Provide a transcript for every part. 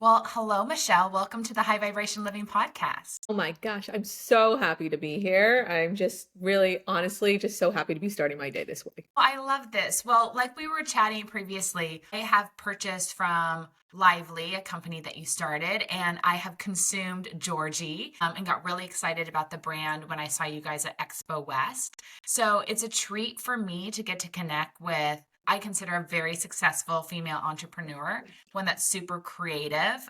Well, hello, Michelle. Welcome to the High Vibration Living Podcast. Oh my gosh, I'm so happy to be here. I'm just really, honestly, just so happy to be starting my day this way. Well, I love this. Well, like we were chatting previously, I have purchased from Lively, a company that you started, and I have consumed Georgie and got really excited about the brand when I saw you guys at Expo West. So it's a treat for me to get to connect with. I consider a very successful female entrepreneur, one that's super creative.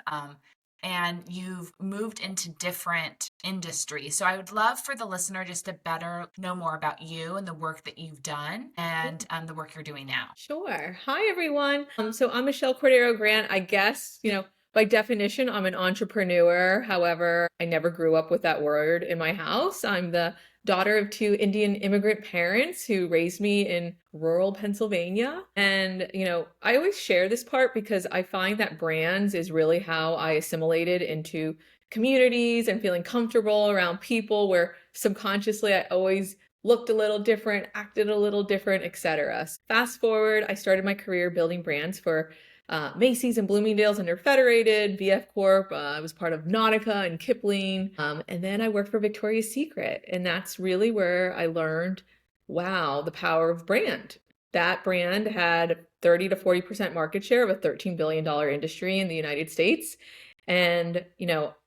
And you've moved into different industries. So I would love for the listener just to better know more about you and the work that you've done and the work you're doing now. Sure. Hi, everyone. So I'm Michelle Cordeiro Grant. I guess, by definition, I'm an entrepreneur. However, I never grew up with that word in my house. I'm the daughter of two Indian immigrant parents who raised me in rural Pennsylvania. And, I always share this part because I find that brands is really how I assimilated into communities and feeling comfortable around people where subconsciously I always looked a little different, acted a little different, etc. Fast forward, I started my career building brands for Macy's and Bloomingdale's under Federated, VF Corp. I was part of Nautica and Kipling. And then I worked for Victoria's Secret. And that's really where I learned, wow, the power of brand. That brand had 30 to 40% market share of a $13 billion industry in the United States. And,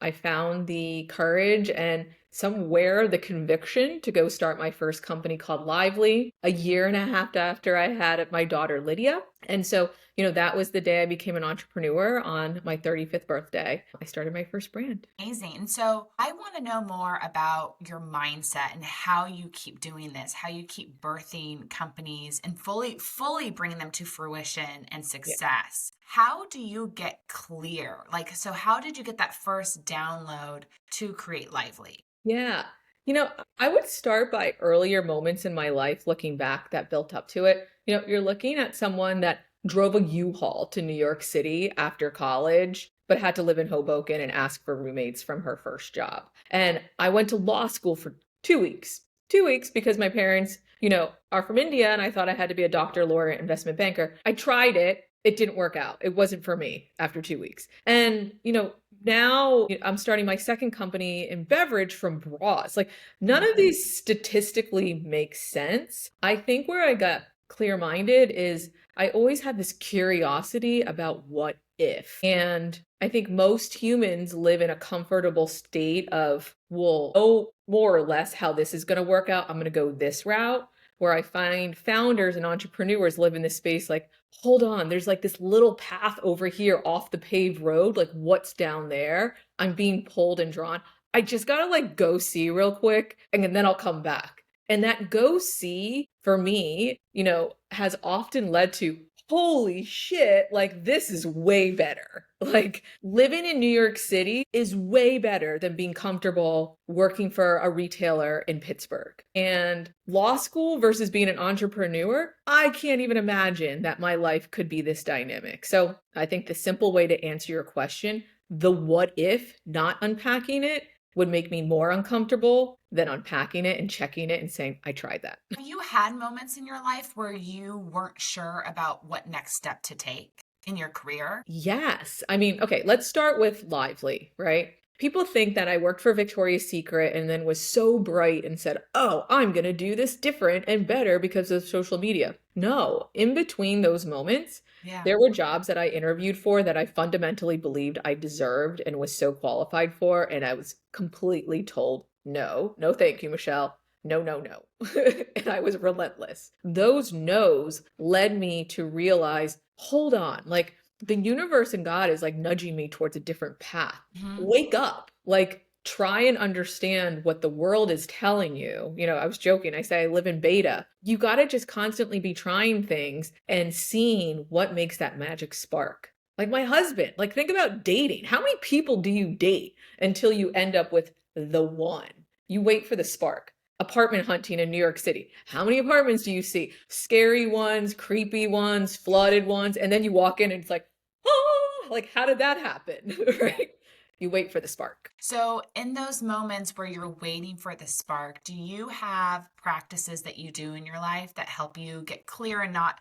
I found the courage and somewhere the conviction to go start my first company called Lively a year and a half after I had my daughter Lydia. And so, that was the day I became an entrepreneur on my 35th birthday. I started my first brand. Amazing. And so I want to know more about your mindset and how you keep doing this, how you keep birthing companies and fully bringing them to fruition and Yeah. success. How do you get clear? So how did you get that first download to create Lively? Yeah. I would start by earlier moments in my life looking back that built up to it. You're looking at someone that drove a U-Haul to New York City after college, but had to live in Hoboken and ask for roommates from her first job. And I went to law school for 2 weeks. 2 weeks because my parents, are from India and I thought I had to be a doctor, lawyer, investment banker. I tried it. It didn't work out. It wasn't for me after 2 weeks. And, now I'm starting my second company in beverage from bras. Like none of these statistically make sense. I think where I got clear-minded is I always had this curiosity about what if. And I think most humans live in a comfortable state of, well, know more or less how this is going to work out. I'm going to go this route. Where I find founders and entrepreneurs live in this space like, hold on, there's like this little path over here off the paved road. Like, what's down there? I'm being pulled and drawn. I just gotta like go see real quick and then I'll come back. And that go see for me, has often led to holy shit, like this is way better. Like living in New York City is way better than being comfortable working for a retailer in Pittsburgh. And law school versus being an entrepreneur, I can't even imagine that my life could be this dynamic. So I think the simple way to answer your question, the what if, not unpacking it, would make me more uncomfortable than unpacking it and checking it and saying, I tried that. Have you had moments in your life where you weren't sure about what next step to take in your career? Yes. I mean, okay, let's start with Lively, right? People think that I worked for Victoria's Secret and then was so bright and said, oh, I'm going to do this different and better because of social media. No, in between those moments, Yeah. there were jobs that I interviewed for that I fundamentally believed I deserved and was so qualified for. And I was completely told, no, no, thank you, Michelle. No, no, no. And I was relentless. Those no's led me to realize, hold on, like the universe and God is like nudging me towards a different path. Mhm. Wake up. Like try and understand what the world is telling you. I was joking. I say I live in beta. You got to just constantly be trying things and seeing what makes that magic spark. Like my husband, like think about dating. How many people do you date until you end up with the one? You wait for the spark. Apartment hunting in New York City. How many apartments do you see? Scary ones, creepy ones, flooded ones, and then you walk in and it's like, oh, like how did that happen? Right? You wait for the spark. So, in those moments where you're waiting for the spark, do you have practices that you do in your life that help you get clear and not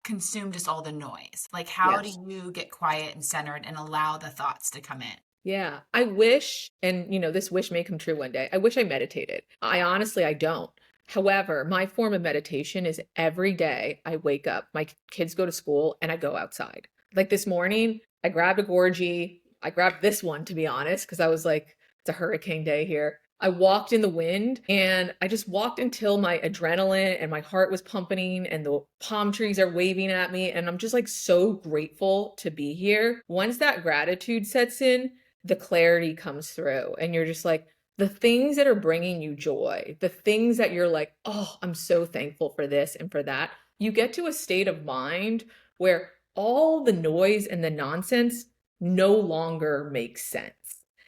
consume just all the noise? Like, how do Yes. you get quiet and centered and allow the thoughts to come in? Yeah. I wish, and this wish may come true one day. I wish I meditated. I don't. However, my form of meditation is every day I wake up, my kids go to school, and I go outside. Like this morning, I grabbed a Gorgie. I grabbed this one, to be honest, because I was like, it's a hurricane day here. I walked in the wind and I just walked until my adrenaline and my heart was pumping and the palm trees are waving at me. And I'm just like so grateful to be here. Once that gratitude sets in, the clarity comes through and you're just like, the things that are bringing you joy, the things that you're like, oh, I'm so thankful for this and for that, you get to a state of mind where all the noise and the nonsense no longer makes sense.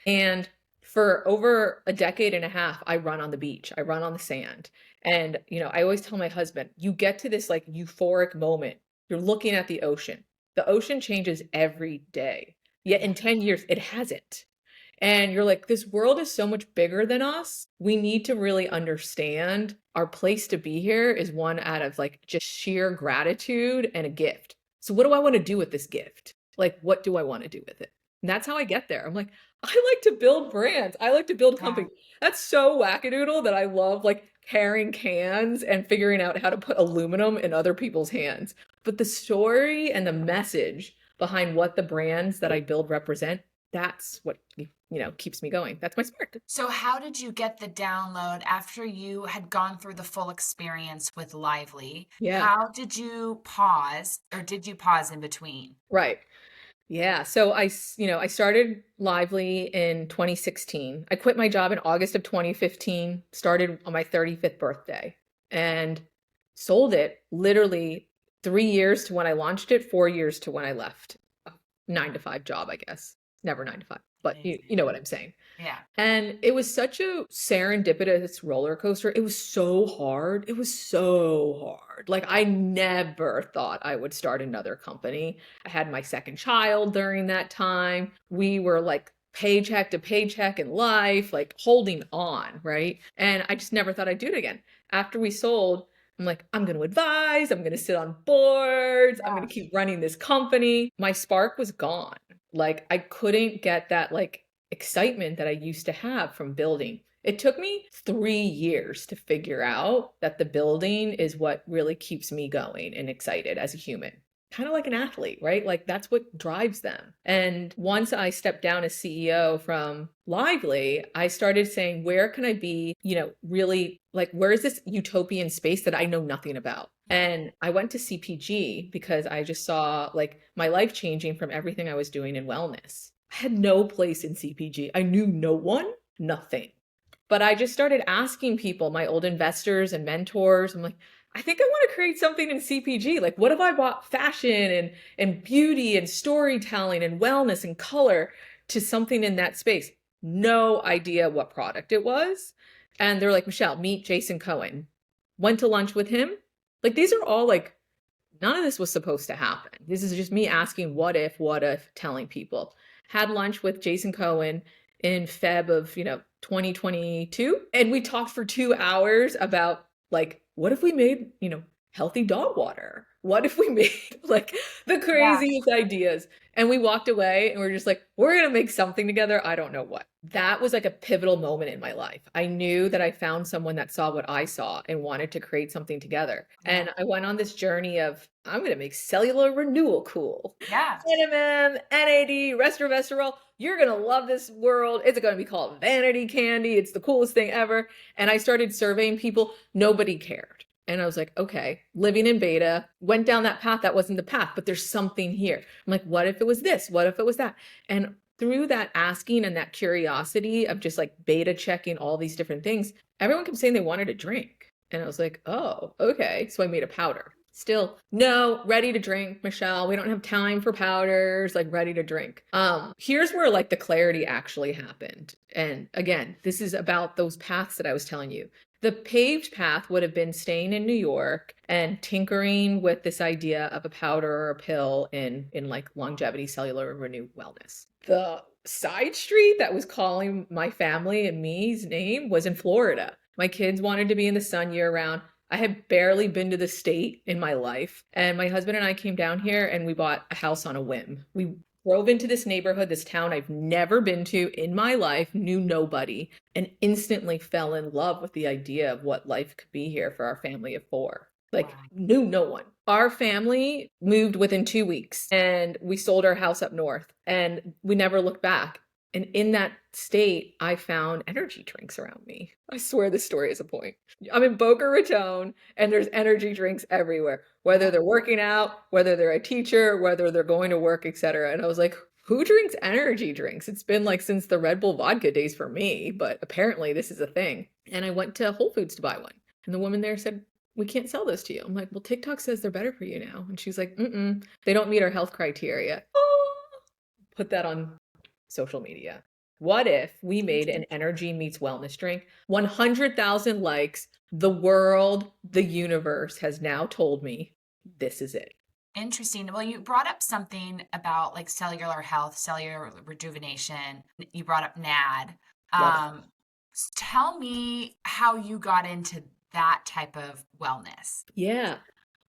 And for over a decade and a half, I run on the beach, I run on the sand. And, I always tell my husband, you get to this like euphoric moment. You're looking at the ocean. The ocean changes every day. Yet in 10 years, it hasn't. And you're like, this world is so much bigger than us. We need to really understand our place to be here is one out of like just sheer gratitude and a gift. So, what do I want to do with this gift? Like, what do I want to do with it? And that's how I get there. I'm like, I like to build brands. I like to build Yeah. companies. That's so wackadoodle that I love like carrying cans and figuring out how to put aluminum in other people's hands. But the story and the message behind what the brands that I build represent, that's what keeps me going. That's my spark. So, how did you get the download after you had gone through the full experience with Lively? Yeah. How did you pause, or did you pause in between? Right. Yeah. So I started Lively in 2016. I quit my job in August of 2015, started on my 35th birthday and sold it literally 3 years to when I launched it, 4 years to when I left. A 9 to 5 job, I guess. Never 9 to 5, but you Amazing. know what I'm saying. Yeah. And it was such a serendipitous roller coaster. It was so hard. It was so hard. Like I never thought I would start another company. I had my second child during that time. We were like paycheck to paycheck in life, like holding on, right? And I just never thought I'd do it again. After we sold, I'm like, I'm going to advise, I'm going to sit on boards, I'm going Yeah. to keep running this company. My spark was gone. Like I couldn't get that like excitement that I used to have from building. It took me 3 years to figure out that the building is what really keeps me going and excited as a human. Kind of like an athlete, right? Like that's what drives them. And once I stepped down as CEO from Lively, I started saying, where can I be, really like, where is this utopian space that I know nothing about? And I went to CPG because I just saw like my life changing from everything I was doing in wellness. I had no place in CPG. I knew no one, nothing. But I just started asking people, my old investors and mentors, I'm like, I think I want to create something in CPG. Like, what if I bought fashion and beauty and storytelling and wellness and color to something in that space? No idea what product it was. And they're like, Michelle, meet Jason Cohen. Went to lunch with him. Like, these are all like, none of this was supposed to happen. This is just me asking what if, telling people. Had lunch with Jason Cohen in Feb of, 2022. And we talked for 2 hours about like, what if we made, healthy dog water? What if we made like the Yeah. craziest ideas? And we walked away and we're just like, we're going to make something together. I don't know what. That was like a pivotal moment in my life. I knew that I found someone that saw what I saw and wanted to create something together. Yeah. And I went on this journey of, I'm going to make cellular renewal cool. Yeah. NMM, NAD, resveratrol. You're going to love this world. It's going to be called vanity candy. It's the coolest thing ever. And I started surveying people. Nobody cared. And I was like, okay, living in beta, went down that path. That wasn't the path, but there's something here. I'm like, what if it was this? What if it was that? And through that asking and that curiosity of just like beta checking all these different things, everyone kept saying they wanted a drink. And I was like, oh, okay. So I made a powder. Still, no, ready to drink, Michelle. We don't have time for powders, like ready to drink. Here's where like the clarity actually happened. And again, this is about those paths that I was telling you. The paved path would have been staying in New York and tinkering with this idea of a powder or a pill in like longevity, cellular, renew wellness. The side street that was calling my family and me's name was in Florida. My kids wanted to be in the sun year round. I had barely been to the state in my life. And my husband and I came down here and we bought a house on a whim. We drove into this neighborhood, this town I've never been to in my life, knew nobody, and instantly fell in love with the idea of what life could be here for our family of four. Like, Wow. knew no one. Our family moved within 2 weeks and we sold our house up north and we never looked back. And in that state, I found energy drinks around me. I swear this story is a point. I'm in Boca Raton and there's energy drinks everywhere, whether they're working out, whether they're a teacher, whether they're going to work, etc. And I was like, who drinks energy drinks? It's been like since the Red Bull vodka days for me, but apparently this is a thing. And I went to Whole Foods to buy one. And the woman there said, we can't sell those to you. I'm like, well, TikTok says they're better for you now. And she's like, they don't meet our health criteria. Put that on social media. What if we made an energy meets wellness drink? 100,000 likes. The world, the universe has now told me this is it. Interesting. Well, you brought up something about like cellular health, cellular rejuvenation. You brought up NAD. Love it. Tell me how you got into that type of wellness. Yeah.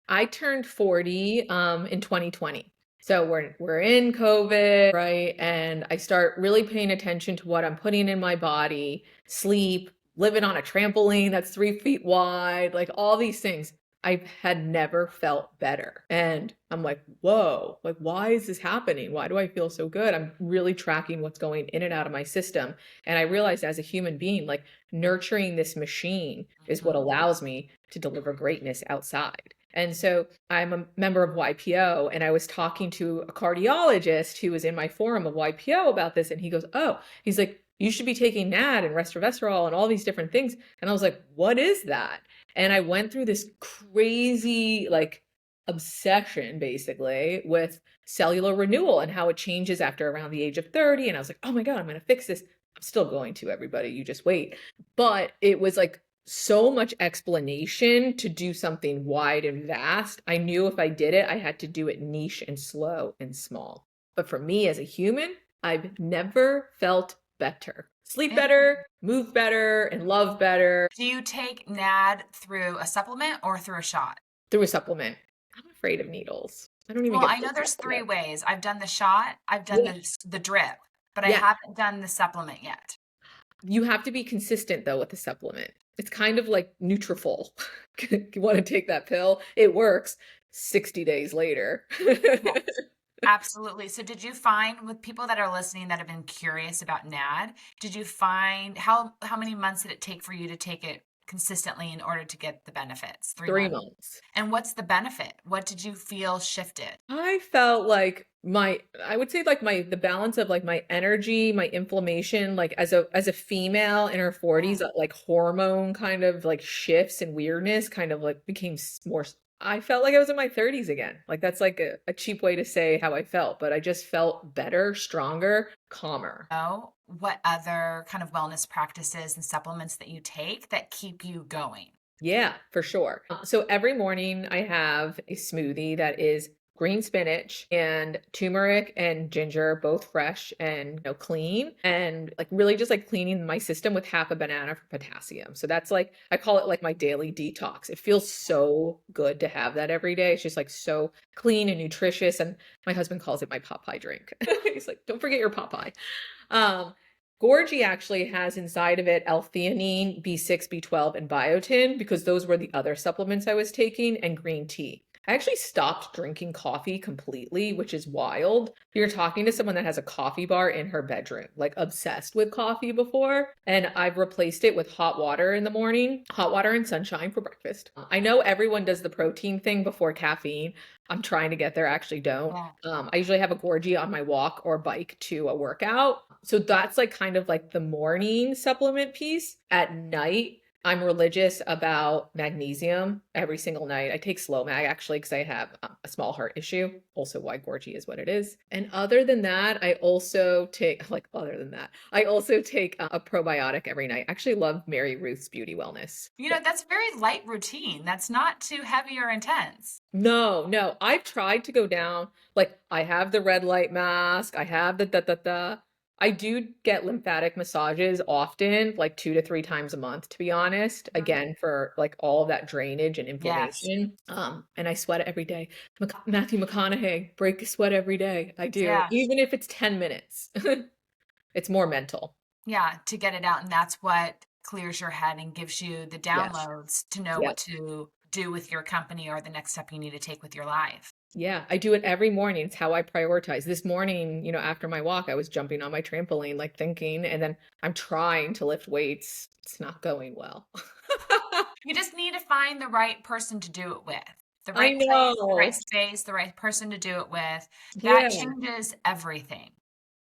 I turned 40 in 2020. So we're in COVID, right? And I start really paying attention to what I'm putting in my body, sleep, living on a trampoline that's 3 feet wide, like all these things. I had never felt better. And I'm like, whoa, like, why is this happening? Why do I feel so good? I'm really tracking what's going in and out of my system. And I realized as a human being, like nurturing this machine is what allows me to deliver greatness outside. And so I'm a member of YPO and I was talking to a cardiologist who was in my forum of YPO about this. And he goes, oh, he's like, you should be taking NAD and resveratrol and all these different things. And I was like, what is that? And I went through this crazy like obsession basically with cellular renewal and how it changes after around the age of 30. And I was like, oh my God, I'm going to fix this. I'm still going to, everybody. You just wait. But it was like so much explanation to do something wide and vast. I knew if I did it, I had to do it niche and slow and small. But for me as a human, I've never felt better. Sleep better, move better, and love better. Do you take NAD through a supplement or through a shot? Through a supplement. I'm afraid of needles. I don't even Well, get I know there's three supplement. ways. I've done the shot, I've done Yeah. the drip, but I Yeah. haven't done the supplement yet. You have to be consistent though with the supplement. It's kind of like Nutrafol. You want to take that pill? It works 60 days later. Yes, absolutely. So did you find with people that are listening that have been curious about NAD, did you find how many months did it take for you to take it consistently in order to get the benefits? 3 3 months. months. And what's the benefit? What did you feel shifted? I felt like I would say like the balance of like my energy, my inflammation, like as a female in her 40s, like hormone kind of like shifts and weirdness kind of like became more. I felt like I was in my 30s again. Like that's like a cheap way to say how I felt, but I just felt better, stronger, calmer. Know what other kind of wellness practices and supplements that you take that keep you going? Yeah, for sure. So every morning I have a smoothie that is green spinach and turmeric and ginger, both fresh and clean, and like really just like cleaning my system with half a banana for potassium. So that's like I call it like my daily detox. It feels so good to have that every day. It's just like so clean and nutritious. And my husband calls it my Popeye drink. He's like, don't forget your Popeye. GORGIE actually has inside of it L-theanine, B6, B12, and biotin because those were the other supplements I was taking, and green tea. I actually stopped drinking coffee completely, which is wild. You're talking to someone that has a coffee bar in her bedroom, like obsessed with coffee before. And I've replaced it with hot water in the morning, hot water and sunshine for breakfast. I know everyone does the protein thing before caffeine. I'm trying to get there, I actually don't. Yeah. I usually have a GORGIE on my walk or bike to a workout. So that's like kind of like the morning supplement piece. At night, I'm religious about magnesium every single night. I take slow mag actually because I have a small heart issue, also why GORGIE is what it is. And other than that, I also take a probiotic every night. I actually love Mary Ruth's Beauty Wellness. That's very light routine. That's not too heavy or intense. No. I've tried to go down, like I have the red light mask, I have the I do get lymphatic massages often, like 2 to 3 times a month, to be honest, Mhm. again, for, like, all of that drainage and Yes. inflammation, and I sweat every day. Matthew McConaughey, break a sweat every day. I do, Yeah. even if it's 10 minutes. It's more mental. Yeah, to get it out, and that's what clears your head and gives you the Yes. downloads to know Yeah. what to do with your company or the next step you need to take with your life. Yeah, I do it every morning. It's how I prioritize. This morning, after my walk, I was jumping on my trampoline, like thinking, and then I'm trying to lift weights. It's not going well. You just need to find the right person to do it with. The I right place, the right know. space, the right person to do it with. That Yeah. changes everything.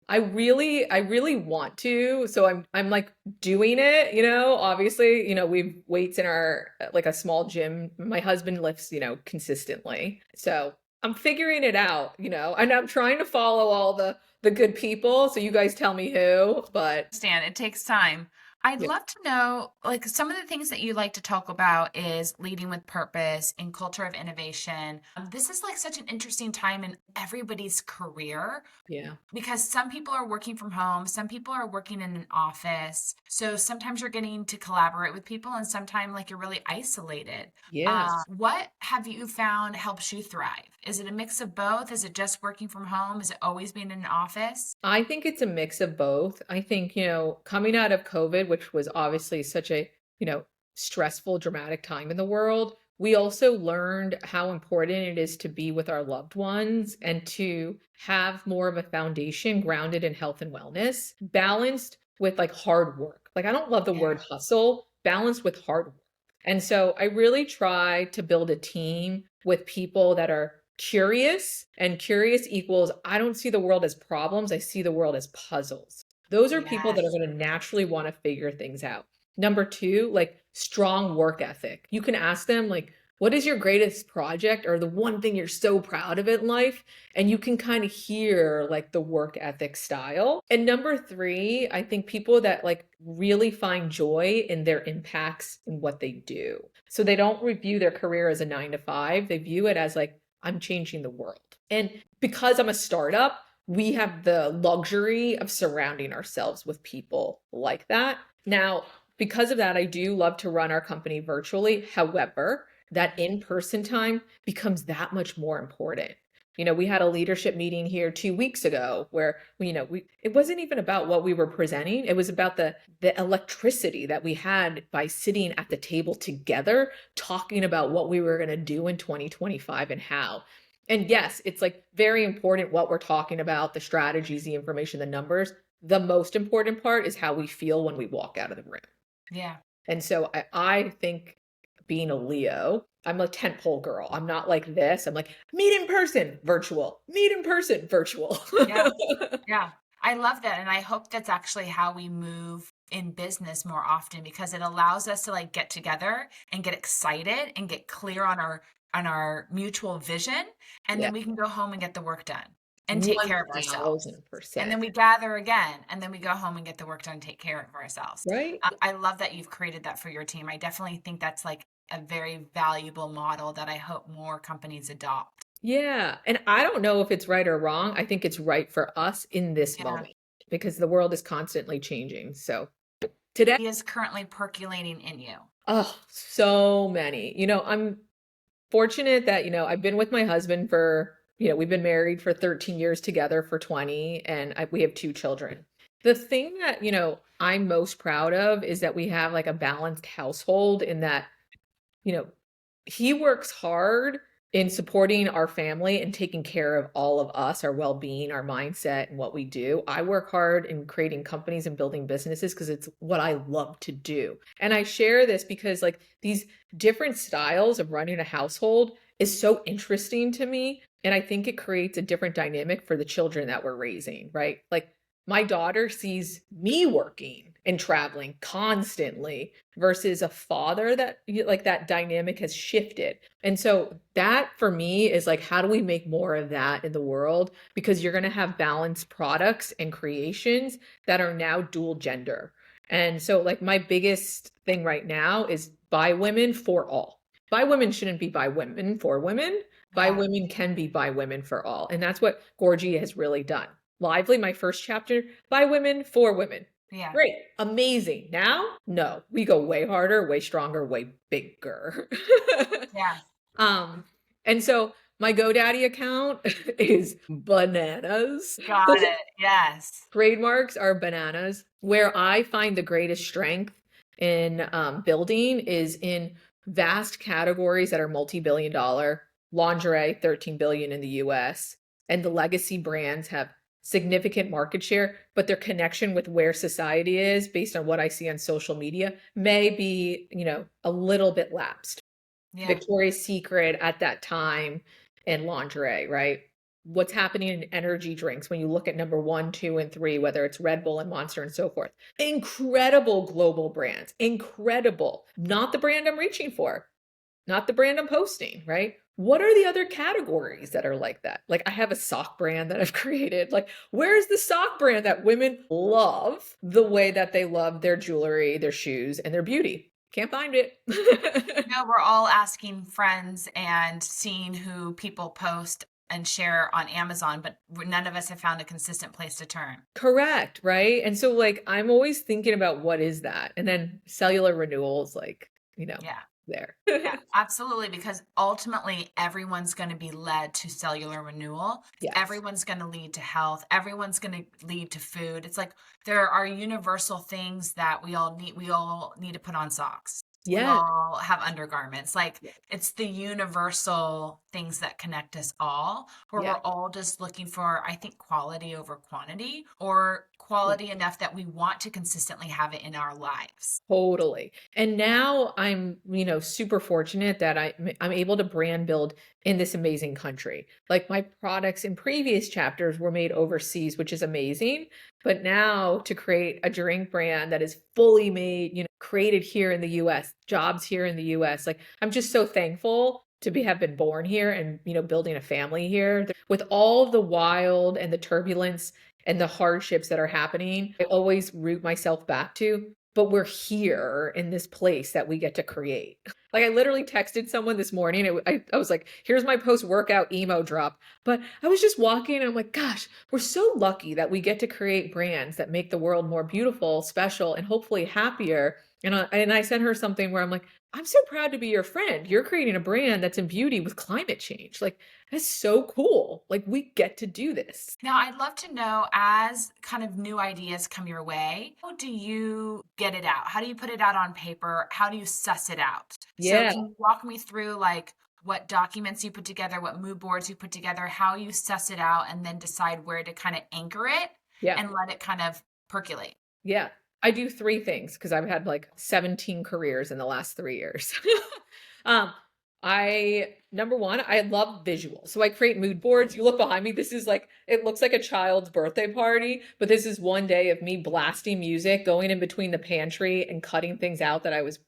I really want to. So I'm like doing it. Obviously, we've weights in our like a small gym. My husband lifts, consistently. So I'm figuring it out, and I'm trying to follow all the good people. So you guys tell me who, but Understand it takes time. I'd yeah. love to know, like, some of the things that you like to talk about is leading with purpose and culture of innovation. This is like such an interesting time in everybody's career Yeah. because some people are working from home, some people are working in an office. So sometimes you're getting to collaborate with people, and sometimes like you're really isolated. Yeah. What have you found helps you thrive? Is it a mix of both? Is it just working from home? Is it always being in an office? I think it's a mix of both. I think, coming out of COVID, which was obviously such a, stressful, dramatic time in the world, we also learned how important it is to be with our loved ones and to have more of a foundation grounded in health and wellness, balanced with like hard work. Like, I don't love the Yeah. word hustle, balanced with hard work. And so I really try to build a team with people that are curious, and curious equals I don't see the world as problems, I see the world as puzzles. Those are people that are Yes. going to naturally want to figure things out. Number two, like strong work ethic. You can ask them, like, what is your greatest project or the one thing you're so proud of in life? And you can kind of hear like the work ethic style. And number three, I think people that like really find joy in their impacts in what they do. So they don't review their career as a 9 to 5, they view it as like, I'm changing the world. And because I'm a startup, we have the luxury of surrounding ourselves with people like that. Now, because of that, I do love to run our company virtually. However, that in person time becomes that much more important. We had a leadership meeting here 2 weeks ago where we it wasn't even about what we were presenting. It was about the electricity that we had by sitting at the table together, talking about what we were going to do in 2025 and how. And yes, it's like very important what we're talking about, the strategies, the information, the numbers. The most important part is how we feel when we walk out of the room. Yeah. And so I think being a Leo, I'm a tentpole girl. I'm not like this. I'm like, meet in person, virtual, meet in person, virtual. Yeah. Yeah. I love that. And I hope that's actually how we move in business more often because it allows us to like get together and get excited and get clear on our mutual vision. And Yeah, then we can go home and get the work done and take care of ourselves. And 1000%. then we gather again and then we go home and get the work done, take care of ourselves. Right? I love that you've created that for your team. I definitely think that's like a very valuable model that I hope more companies adopt. Yeah. And I don't know if it's right or wrong. I think it's right for us in this Yeah. moment because the world is constantly changing. So today, He is currently percolating in you. oh, so many. I'm fortunate that, I've been with my husband for, we've been married for 13 years together for 20, and we have 2 children. The thing that, I'm most proud of is that we have like a balanced household in that, you know, he works hard in supporting our family and taking care of all of us, our well-being, our mindset, and what we do. I work hard in creating companies and building businesses because it's what I love to do. And I share this because like these different styles of running a household is so interesting to me. And I think it creates a different dynamic for the children that we're raising, right? Like my daughter sees me working and traveling constantly versus a father that like that dynamic has shifted. And so that for me is like, how do we make more of that in the world? Because you're going to have balanced products and creations that are now dual gender. And so like my biggest thing right now is by women for all. By women shouldn't be by women for women. By Yeah. women can be by women for all. And that's what GORGIE has really done. Lively, my first chapter, by women, for women. Yeah. Great. Amazing. Now, no, we go way harder, way stronger, way bigger. Yeah. um, and so my GoDaddy account is bananas. Got it. Yes. Trademarks are bananas. Where I find the greatest strength in building is in vast categories that are multi-billion dollar. Lingerie, 13 billion in the US, and the legacy brands have significant market share, but their connection with where society is based on what I see on social media may be, a little bit lapsed. Yeah. Victoria's Secret at that time and lingerie, right? What's happening in energy drinks when you look at number 1, 2, and 3, whether it's Red Bull and Monster and so forth. Incredible global brands. Incredible. Not the brand I'm reaching for, not the brand I'm posting, right? What are the other categories that are like that? Like I have a sock brand that I've created. Like, where's the sock brand that women love the way that they love their jewelry, their shoes, and their beauty? Can't find it. No, we're all asking friends and seeing who people post and share on Amazon, but none of us have found a consistent place to turn. Correct, right? And so like I'm always thinking about what is that? And then cellular renewal is like, Yeah. there. Yeah, absolutely. Because ultimately, everyone's going to be led to cellular renewal. Yes. Everyone's going to lead to health. Everyone's going to lead to food. It's like there are universal things that we all need. We all need to put on socks. We Yeah. all have undergarments. Like it's the universal things that connect us all, where Yeah. we're all just looking for, I think, quality over quantity, or quality enough that we want to consistently have it in our lives. Totally. And now I'm, super fortunate that I'm able to brand build in this amazing country. Like my products in previous chapters were made overseas, which is amazing. But now to create a drink brand that is fully made, created here in the US, jobs here in the US, like I'm just so thankful to have been born here and, building a family here. With all the wild and the turbulence and the hardships that are happening, I always root myself back to, but we're here in this place that we get to create. Like I literally texted someone this morning. I was like, here's my post-workout emo drop. But I was just walking and I'm like, gosh, we're so lucky that we get to create brands that make the world more beautiful, special, and hopefully happier. And I sent her something where I'm like, I'm so proud to be your friend. You're creating a brand that's in beauty with climate change. Like, that's so cool. Like, we get to do this. Now, I'd love to know, as kind of new ideas come your way, how do you get it out? How do you put it out on paper? How do you suss it out? So Yeah. can you walk me through like what documents you put together, what mood boards you put together, how you suss it out, and then decide where to kind of anchor it Yeah. and let it kind of percolate? Yeah. I do 3 things because I've had like 17 careers in the last 3 years. Number 1, I love visuals. So I create mood boards. You look behind me, this is like, it looks like a child's birthday party, but this is one day of me blasting music, going in between the pantry and cutting things out that I was,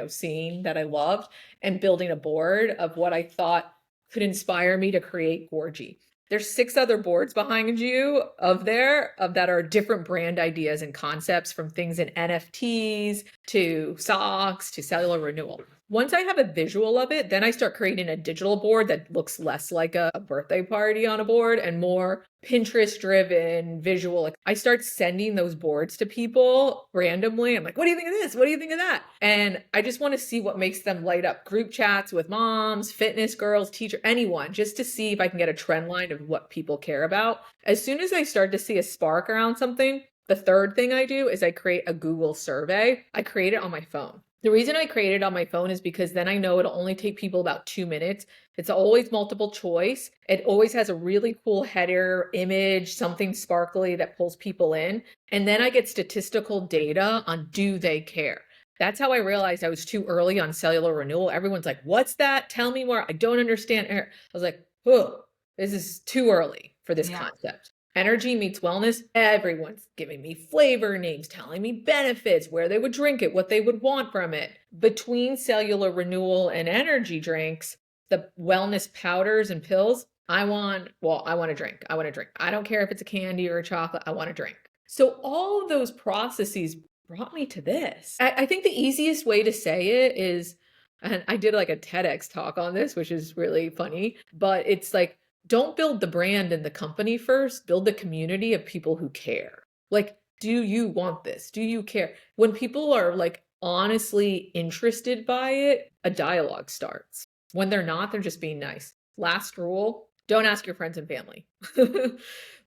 seeing that I loved, and building a board of what I thought could inspire me to create GORGIE. There's 6 other boards behind you that are different brand ideas and concepts, from things in NFTs to socks to cellular renewal. Once I have a visual of it, then I start creating a digital board that looks less like a birthday party on a board and more Pinterest driven visual. Like I start sending those boards to people randomly. I'm like, what do you think of this? What do you think of that? And I just want to see what makes them light up. Group chats with moms, fitness girls, teacher, anyone, just to see if I can get a trend line of what people care about. As soon as I start to see a spark around something, the third thing I do is I create a Google survey. I create it on my phone. The reason I create it on my phone is because then I know it'll only take people about 2 minutes. It's always multiple choice. It always has a really cool header, image, something sparkly that pulls people in. And then I get statistical data on, do they care? That's how I realized I was too early on cellular renewal. Everyone's like, what's that? Tell me more. I don't understand. I was like, oh, this is too early for this concept. Energy meets wellness. Everyone's giving me flavor names, telling me benefits, where they would drink it, what they would want from it. Between cellular renewal and energy drinks, the wellness powders and pills, I want a drink. I want to drink. I don't care if it's a candy or a chocolate. I want to drink. So all of those processes brought me to this. I think the easiest way to say it is, and I did like a TEDx talk on this, which is really funny, but it's like, don't build the brand and the company first, build the community of people who care. Like, do you want this? Do you care? When people are like honestly interested by it, a dialogue starts. When they're not, they're just being nice. Last rule, don't ask your friends and family.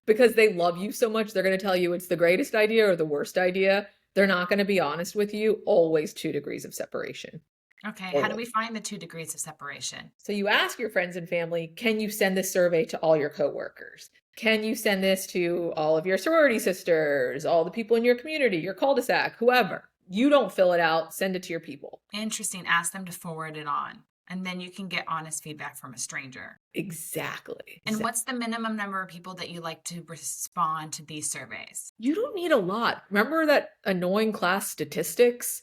Because they love you so much, they're going to tell you it's the greatest idea or the worst idea. They're not going to be honest with you. Always 2 degrees of separation. Okay, how do we Always. find the 2 degrees of separation? So you ask your friends and family, can you send this survey to all your coworkers? Can you send this to all of your sorority sisters, all the people in your community, your cul-de-sac, whoever? You don't fill it out, send it to your people. Interesting. Ask them to forward it on. And then you can get honest feedback from a stranger. Exactly. And what's the minimum number of people that you like to respond to these surveys? You don't need a lot. Remember that annoying class statistics?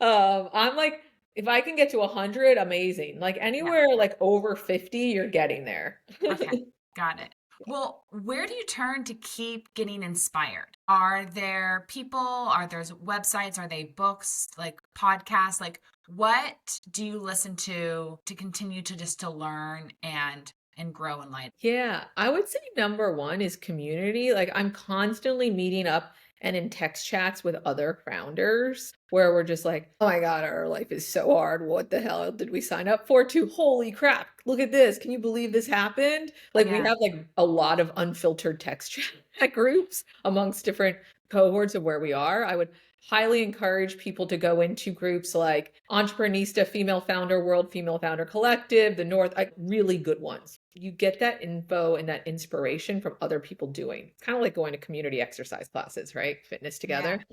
I'm like, if I can get to 100, amazing. Like Yeah. anywhere like over 50, you're getting there. Okay. Got it. Well, where do you turn to keep getting inspired? Are there people? Are there websites? Are they books, like podcasts? Like, what do you listen to continue to just to learn and grow in life? Yeah, I would say number one is community. Like I'm constantly meeting up and in text chats with other founders where we're just like, oh my God, our life is so hard. What the hell did we sign up for? To holy crap, look at this. Can you believe this happened? Like we Yeah. have like a lot of unfiltered text chat groups amongst different cohorts of where we are. I would highly encourage people to go into groups like Entreprenista, Female Founder World, Female Founder Collective, the North, like really good ones. You get that info and that inspiration from other people doing. It's kind of like going to community exercise classes, right? Fitness Yeah. together.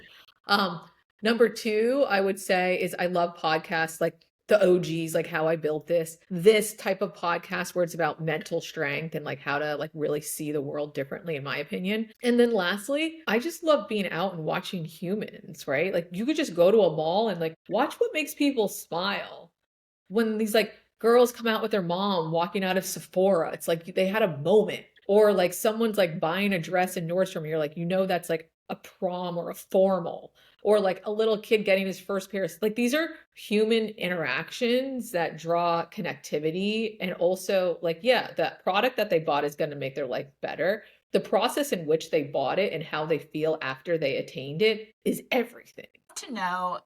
Um, Number two, I would say is I love podcasts like the OGs, like How I Built this type of podcast where it's about mental strength and like how to like really see the world differently, in my opinion. And then lastly, I just love being out and watching humans, right? Like you could just go to a mall and like watch what makes people smile. When these like girls come out with their mom walking out of Sephora, it's like they had a moment. Or like someone's like buying a dress in Nordstrom, you're like, that's like a prom or a formal, or like a little kid getting his first pair of, like these are human interactions that draw connectivity. And also like, yeah, the product that they bought is going to make their life better. The process in which they bought it and how they feel after they attained it is everything. To know,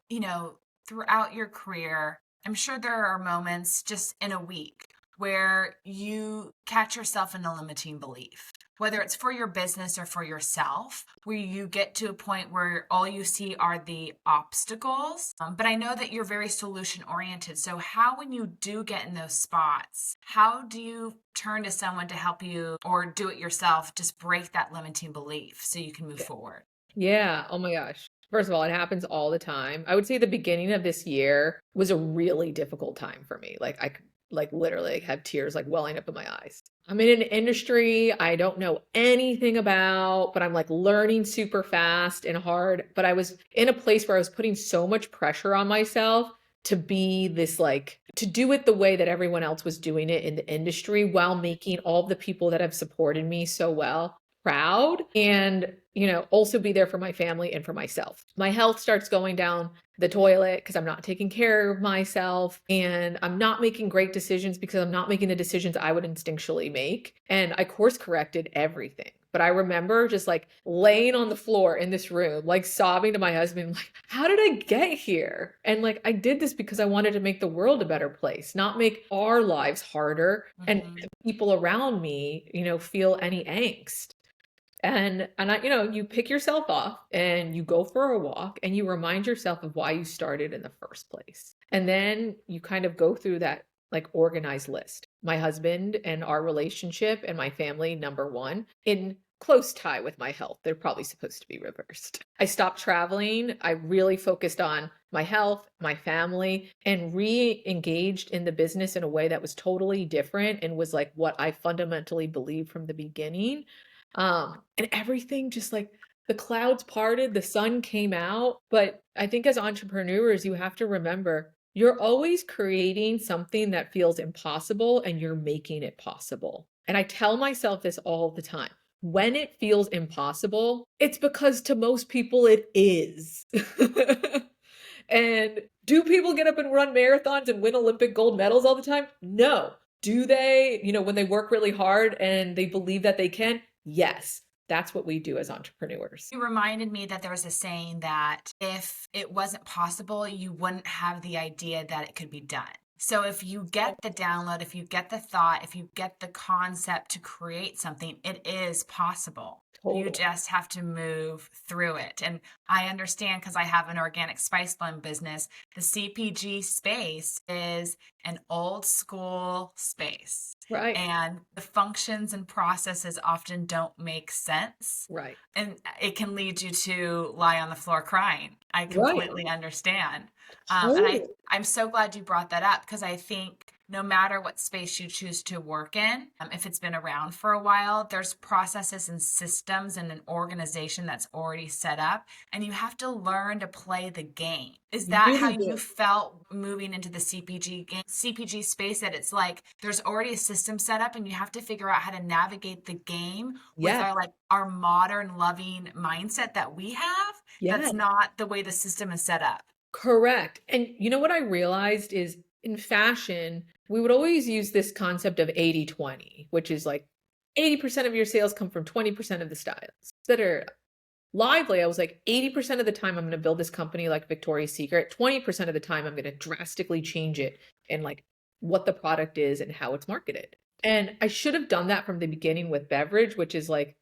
throughout your career, I'm sure there are moments just in a week where you catch yourself in a limiting belief, whether it's for your business or for yourself, where you get to a point where all you see are the obstacles. But I know that you're very solution oriented. So, how, when you do get in those spots, how do you turn to someone to help you or do it yourself, just break that limiting belief so you can move forward? Yeah. Oh my gosh. First of all, it happens all the time. I would say the beginning of this year was a really difficult time for me. Like I could like literally have tears like welling up in my eyes. I'm in an industry I don't know anything about, but I'm like learning super fast and hard. But I was in a place where I was putting so much pressure on myself to be this like to do it the way that everyone else was doing it in the industry while making all the people that have supported me so well proud and also be there for my family and for myself. My health starts going down the toilet because I'm not taking care of myself and I'm not making great decisions because I'm not making the decisions I would instinctually make. And I course corrected everything. But I remember just like laying on the floor in this room, like sobbing to my husband, like, how did I get here? And like, I did this because I wanted to make the world a better place, not make our lives harder and people around me, feel any angst. And I, you pick yourself up and you go for a walk and you remind yourself of why you started in the first place. And then you kind of go through that like organized list. My husband and our relationship and my family, number one, in close tie with my health. They're probably supposed to be reversed. I stopped traveling. I really focused on my health, my family, and re-engaged in the business in a way that was totally different and was like what I fundamentally believed from the beginning. And everything just like the clouds parted, the sun came out. But I think as entrepreneurs, you have to remember you're always creating something that feels impossible and you're making it possible. And I tell myself this all the time. When it feels impossible, it's because to most people it is. And do people get up and run marathons and win Olympic gold medals all the time? No. Do they, when they work really hard and they believe that they can? Yes, that's what we do as entrepreneurs. You reminded me that there was a saying that if it wasn't possible, you wouldn't have the idea that it could be done. So if you get the download, if you get the thought, if you get the concept to create something, it is possible. You Totally. just have to move through it. And I understand because I have an organic spice blend business. The CPG space is an old school space, Right. and the functions and processes often don't make sense. Right. And it can lead you to lie on the floor crying. I Right. completely understand. Totally. I'm so glad you brought that up because I think no matter what space you choose to work in, if it's been around for a while, there's processes and systems and an organization that's already set up, and you have to learn to play the game. Is You that how really you do. felt moving into the CPG space, that it's like there's already a system set up and you have to figure out how to navigate the game with Yes. our modern loving mindset that we have? That's Yes. not the way the system is set up. Correct. And you know what I realized is in fashion, we would always use this concept of 80-20, which is like 80% of your sales come from 20% of the styles that are lively. I was like, 80% of the time, I'm going to build this company like Victoria's Secret. 20% of the time, I'm going to drastically change it and like what the product is and how it's marketed. And I should have done that from the beginning with beverage, which is like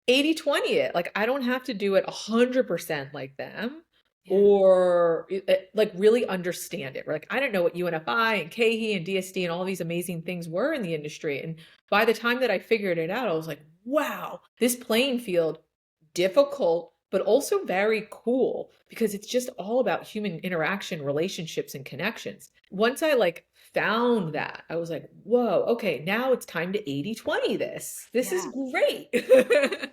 80-20 it. Like, I don't have to do it 100% like them Yeah. or like really understand it. Like, I don't know what UNFI and KE and DSD and all these amazing things were in the industry. And by the time that I figured it out, I was like, wow, this playing field, difficult, but also very cool because it's just all about human interaction, relationships, and connections. Once I like found that, I was like, whoa, okay, now it's time to 80-20 this. This is Yeah. great.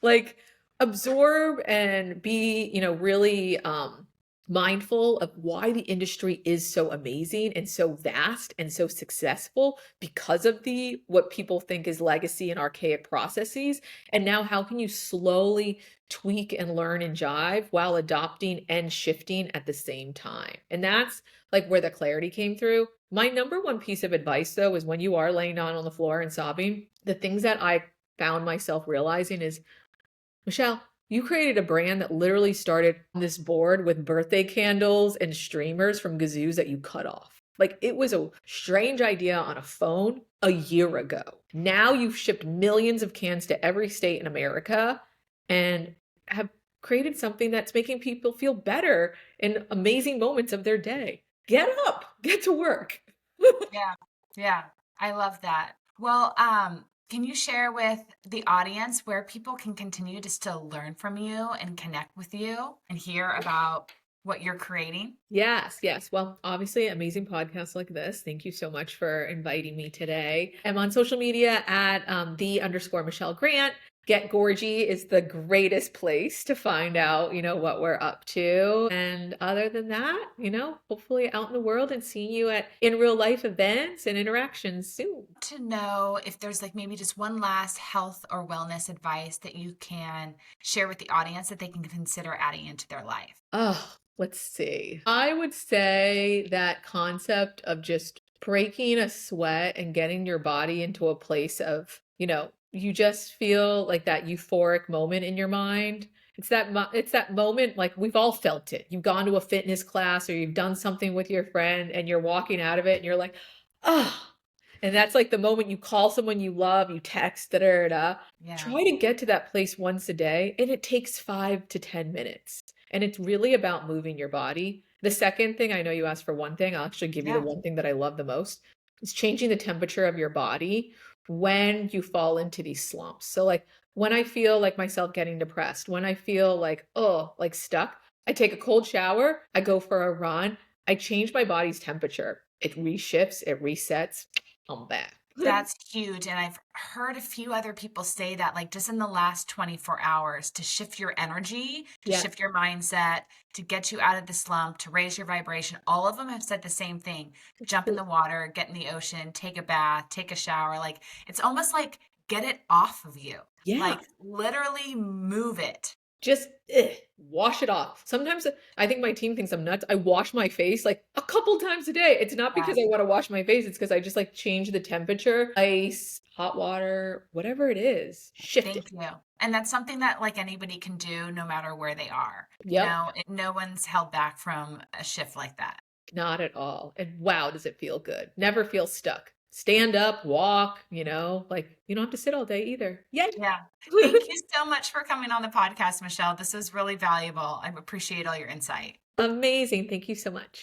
Like absorb and be, really mindful of why the industry is so amazing and so vast and so successful because of the what people think is legacy and archaic processes. And now how can you slowly tweak and learn and jive while adopting and shifting at the same time? And that's like where the clarity came through. My number one piece of advice though is when you are laying down on the floor and sobbing, the things that I found myself realizing is, Michelle, you created a brand that literally started on this board with birthday candles and streamers from gazoos that you cut off. Like it was a strange idea on a phone a year ago. Now you've shipped millions of cans to every state in America and have created something that's making people feel better in amazing moments of their day. Get up, get to work. Yeah. Yeah. I love that. Well, can you share with the audience where people can continue to still learn from you and connect with you and hear about what you're creating? Yes, yes. Well, obviously, amazing podcasts like this. Thank you so much for inviting me today. I'm on social media at the_Michelle Grant. Get Gorgie is the greatest place to find out, what we're up to. And other than that, hopefully out in the world and seeing you at in real life events and interactions soon. To know if there's like maybe just one last health or wellness advice that you can share with the audience that they can consider adding into their life. Oh, let's see. I would say that concept of just breaking a sweat and getting your body into a place of, you just feel like that euphoric moment in your mind. It's that moment like we've all felt it. You've gone to a fitness class or you've done something with your friend and you're walking out of it and you're like, "Oh." And that's like the moment you call someone you love, you text, da da da. Yeah. Try to get to that place once a day, and it takes 5 to 10 minutes. And it's really about moving your body. The second thing, I know you asked for one thing, I'll actually give you the Yeah. one thing that I love the most, is changing the temperature of your body when you fall into these slumps. So like when I feel like myself getting depressed, when I feel like, oh, like stuck, I take a cold shower, I go for a run, I change my body's temperature. It reshifts, it resets, I'm back. That's huge. And I've heard a few other people say that, like, just in the last 24 hours, to shift your energy, to Yeah. shift your mindset, to get you out of the slump, to raise your vibration. All of them have said the same thing: jump in the water, get in the ocean, take a bath, take a shower. Like, it's almost like get it off of you, Yeah. like, literally move it. just wash it off. Sometimes I think my team thinks I'm nuts. I wash my face like a couple times a day. It's not because Yes. I want to wash my face. It's because I just like change the temperature, ice, hot water, whatever it is, shift it. Thank you. And that's something that like anybody can do no matter where they are. Yep. No one's held back from a shift like that. Not at all. And wow, does it feel good. Never feel stuck. Stand up, walk, like you don't have to sit all day either. Yay. Yeah. Thank you so much for coming on the podcast, Michelle. This is really valuable. I appreciate all your insight. Amazing. Thank you so much.